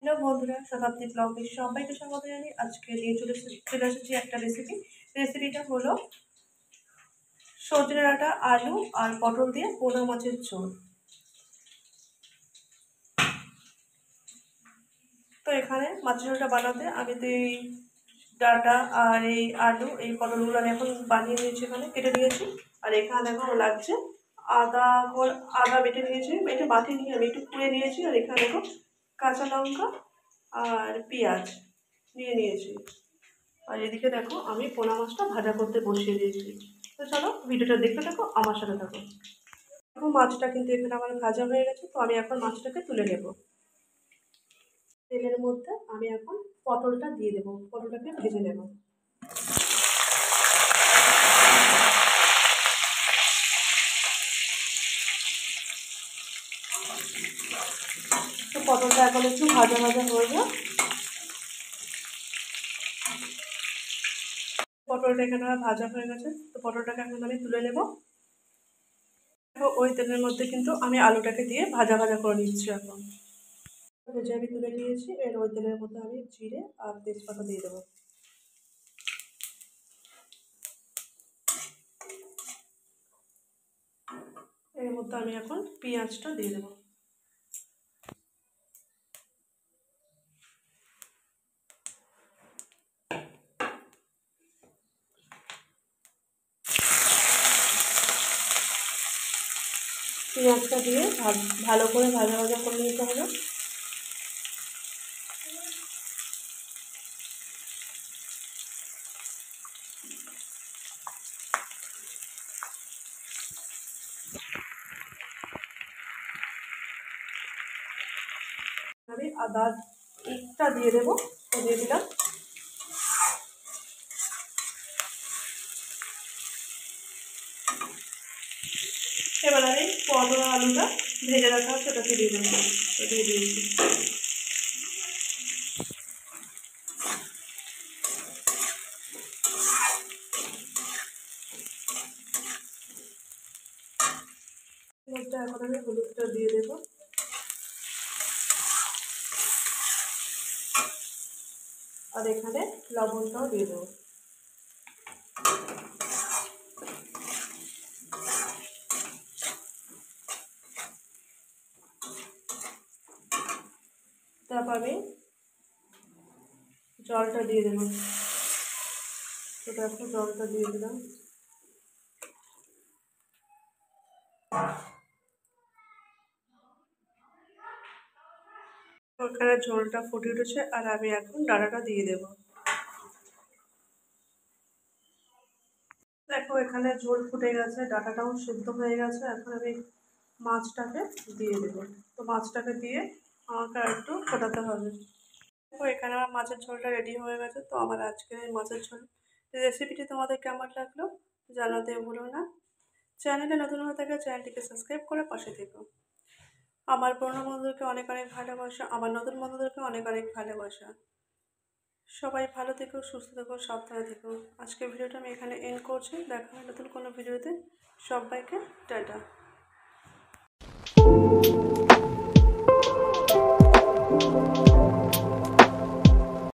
Hello বন্ধুরা, শতাব্দী ব্লগে সবাইকে স্বাগত জানাই। আজকে নিয়ে চলে এসেছি একটা রেসিপিটা হলো সজনে ডাঁটা, আলু আর পটল দিয়ে পোনা মাছের ঝোল। তো এখানে মাছের ঝোলটা বানাতে আমি তো এই ডাঁটা আর এই আলু এই পটলগুলো আমি এখন বানিয়ে নিয়েছি, এখানে কেটে নিয়েছি। আর এখানে এখন লাগছে আদা আদা বেটে নিয়েছি, বেটে বাটি নিয়ে আমি একটু কুড়ে নিয়েছি। আর এখানে দেখো কাঁচা লঙ্কা আর পেঁয়াজ নিয়ে নিয়েছি। আর এদিকে দেখো আমি পোনা মাছটা ভাজা করতে বসিয়ে দিয়েছি। তো চলো ভিডিওটা দেখতে থাকো, আমার সাথে থাকো। দেখো মাছটা কিন্তু এখানে আমার ভাজা হয়ে গেছে, তো আমি এখন মাছটাকে তুলে নেব। তেলের মধ্যে আমি এখন পটলটা দিয়ে দেবো, পটলটাকে ভেজে নেব। তো পটলটা এখন একটু ভাজা ভাজা হয়ে যায়। পটলটা এখানে ভাজা হয়ে গেছে, তো পটলটাকে এখন আমি তুলে নেব। ওই তেলের মধ্যে কিন্তু আমি আলুটাকে দিয়ে ভাজা ভাজা করে নিচ্ছি। এখন ভেজে আমি তুলে নিয়েছি। এর ওই তেলের মধ্যে আমি জিরে আর তেজপাতা দিয়ে দেবো। এর মধ্যে আমি এখন পেঁয়াজটা দিয়ে দেবো। পেঁয়াজটা দিয়ে ভালো করে ভাজা ভাজা করে নিতে হবে। আমি আদাটা দিয়ে দেবো, দিয়ে দিলাম। এবার আমি পটল আলুটা ভেজে রাখা সেটাকে দিয়ে দেবো, দিয়ে দিয়েছি। এখন আমি হলুদটা দিয়ে দেবো। আর এখানে লবণটাও দিয়ে দেবো। তারপর আমি জলটা দিয়ে দেবো। তো দেখো জলটা দিয়ে দিলাম। ওখানে ঝোলটা ফুটে উঠেছে, আর আমি এখন ডাঁটাটা দিয়ে দেবো। দেখো এখানে ঝোল ফুটে গেছে, ডাঁটাটাও সিদ্ধ হয়ে গেছে। এখন আমি মাছটাকে দিয়ে দেবো। তো মাছটাকে দিয়ে আমাকে একটু ফোটাতে হবে। দেখো এখানে আমার মাছের ঝোলটা রেডি হয়ে গেছে। তো আমার আজকের এই মাছের ঝোল রেসিপিটি তোমাদের কেমন লাগলো জানাতে ভুলো না। চ্যানেলে নতুন হয়ে থাকলে চ্যানেলটিকে সাবস্ক্রাইব করে পাশে থেকো। আমার পুরনো বন্ধুদেরকে অনেক অনেক ভালোবাসা, আমার নতুন বন্ধুদেরকে অনেক অনেক ভালোবাসা। সবাই ভালো থেকো, সুস্থ থেকো, সাবধানে থেকো। আজকের ভিডিওটা আমি এখানে এন্ড করছি। দেখা হয় নতুন কোনো ভিডিওতে। সবাইকে টাটা।